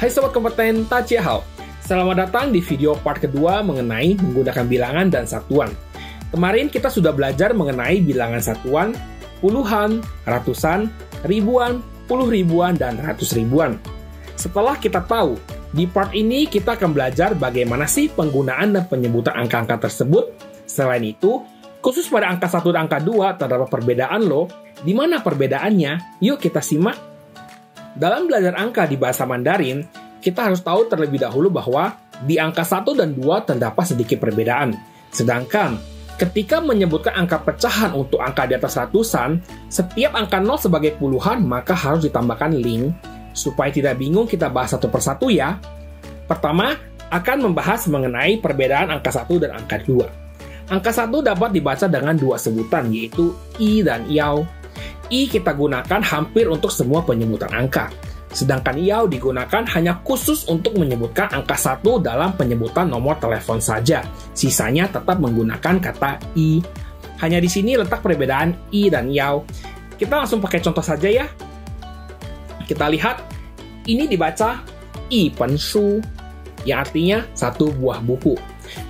Hai Sobat Kompeten, Tajiahao. Selamat datang di video part kedua mengenai menggunakan bilangan dan satuan. Kemarin kita sudah belajar mengenai bilangan satuan, puluhan, ratusan, ribuan, puluh ribuan, dan ratus ribuan. Setelah kita tahu, di part ini kita akan belajar bagaimana sih penggunaan dan penyebutan angka-angka tersebut. Selain itu, khusus pada angka 1 dan angka 2 terdapat perbedaan loh. Di mana perbedaannya? Yuk kita simak. Dalam belajar angka di bahasa Mandarin, kita harus tahu terlebih dahulu bahwa di angka 1 dan 2 terdapat sedikit perbedaan. Sedangkan, ketika menyebutkan angka pecahan untuk angka di atas ratusan, setiap angka 0 sebagai puluhan maka harus ditambahkan ling. Supaya tidak bingung, kita bahas satu persatu ya. Pertama, akan membahas mengenai perbedaan angka 1 dan angka 2. Angka 1 dapat dibaca dengan dua sebutan, yaitu i dan yao. I kita gunakan hampir untuk semua penyebutan angka. Sedangkan yao digunakan hanya khusus untuk menyebutkan angka 1 dalam penyebutan nomor telepon saja. Sisanya tetap menggunakan kata i. Hanya di sini letak perbedaan i dan yao. Kita langsung pakai contoh saja ya. Kita lihat, ini dibaca i pen shu, yang artinya satu buah buku.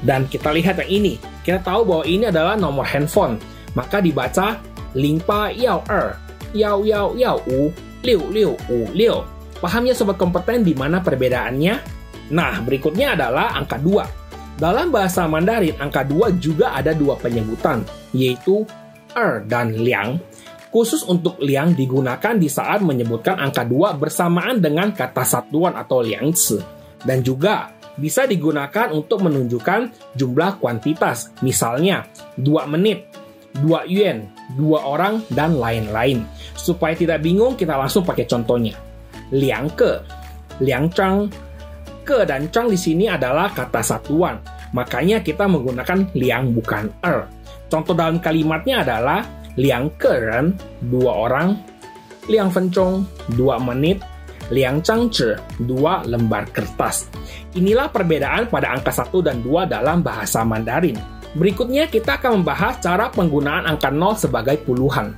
Dan kita lihat yang ini. Kita tahu bahwa ini adalah nomor handphone. Maka dibaca 081211565656. Paham ya Sobat Kompeten di mana perbedaannya? Nah, berikutnya adalah angka 2. Dalam bahasa Mandarin, angka 2 juga ada dua penyebutan, yaitu dan liang. Khusus untuk liang digunakan di saat menyebutkan angka 2 bersamaan dengan kata satuan atau liangzi. Dan juga bisa digunakan untuk menunjukkan jumlah kuantitas, misalnya 2 menit, 2 yuan, 2 orang, dan lain-lain. Supaya tidak bingung, kita langsung pakai contohnya. Liang ke, liang zhang. Ke dan zhang di sini adalah kata satuan. Makanya kita menggunakan liang bukan Contoh dalam kalimatnya adalah liang ke ren, 2 orang, liang fencong, 2 menit, liang zhang zhi, 2 lembar kertas. Inilah perbedaan pada angka 1 dan 2 dalam bahasa Mandarin. Berikutnya kita akan membahas cara penggunaan angka 0 sebagai puluhan.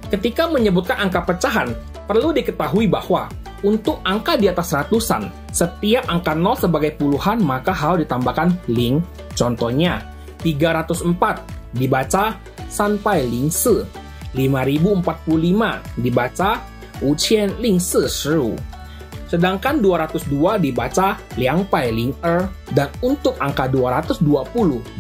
Ketika menyebutkan angka pecahan, perlu diketahui bahwa untuk angka di atas ratusan, setiap angka 0 sebagai puluhan maka harus ditambahkan ling. Contohnya, 304 dibaca sanpai ling se, 5045 dibaca 5045. Sedangkan 202 dibaca 202, dan untuk angka 220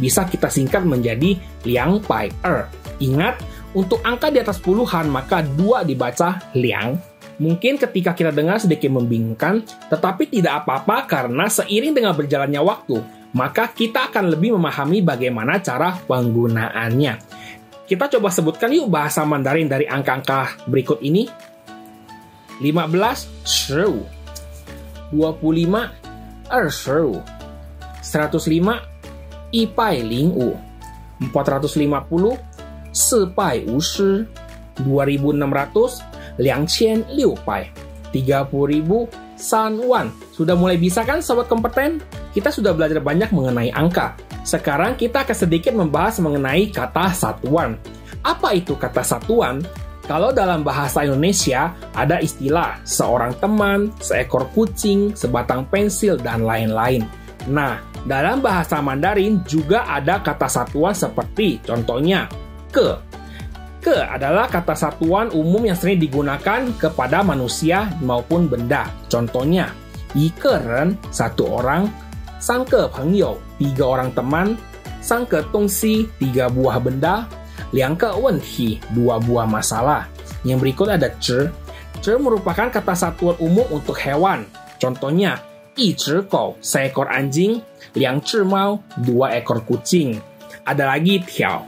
bisa kita singkat menjadi 202. Ingat, untuk angka di atas puluhan maka 2 dibaca liang. Mungkin ketika kita dengar sedikit membingungkan, tetapi tidak apa-apa karena seiring dengan berjalannya waktu, maka kita akan lebih memahami bagaimana cara penggunaannya. Kita coba sebutkan yuk bahasa Mandarin dari angka-angka berikut ini. 15, 15, 25, 25, 105, 105, 450, 450, 2600, 2600, 30.000, 3.000. Sudah mulai bisa kan Sobat Kompeten? Kita sudah belajar banyak mengenai angka. Sekarang kita akan sedikit membahas mengenai kata satuan. Apa itu kata satuan? Kalau dalam bahasa Indonesia, ada istilah seorang teman, seekor kucing, sebatang pensil, dan lain-lain. Nah, dalam bahasa Mandarin juga ada kata satuan seperti contohnya ke. Ke adalah kata satuan umum yang sering digunakan kepada manusia maupun benda. Contohnya, 一个人, 1 orang, 3个朋友, 3 orang teman, 3个东西, 3 buah benda, 2个问题, 2 buah masalah. Yang berikut ada zhi. Zhi merupakan kata satuan umum untuk hewan. Contohnya, 一只狗, seekor anjing, 2只猫, 2 ekor kucing. Ada lagi tiao.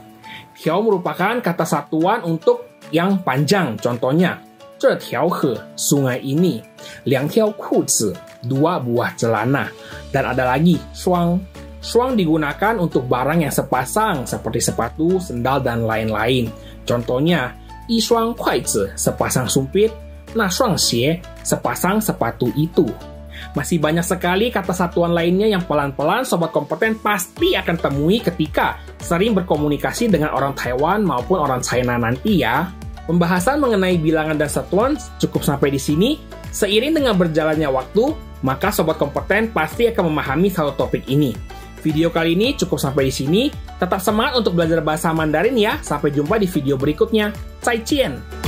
Tiao merupakan kata satuan untuk yang panjang. Contohnya, 这条河, sungai ini, 2条裤子, 2 buah celana. Dan ada lagi shuang. Shuang digunakan untuk barang yang sepasang seperti sepatu, sendal, dan lain-lain. Contohnya, 一双筷子, sepasang sumpit, 那双鞋, sepasang sepatu itu. Masih banyak sekali kata satuan lainnya yang pelan-pelan Sobat Kompeten pasti akan temui ketika sering berkomunikasi dengan orang Taiwan maupun orang China nanti ya. Pembahasan mengenai bilangan dan satuan cukup sampai di sini. Seiring dengan berjalannya waktu, maka sobat kompeten pasti akan memahami satu topik ini. Video kali ini cukup sampai di sini. Tetap semangat untuk belajar bahasa Mandarin ya. Sampai jumpa di video berikutnya. Zaijian!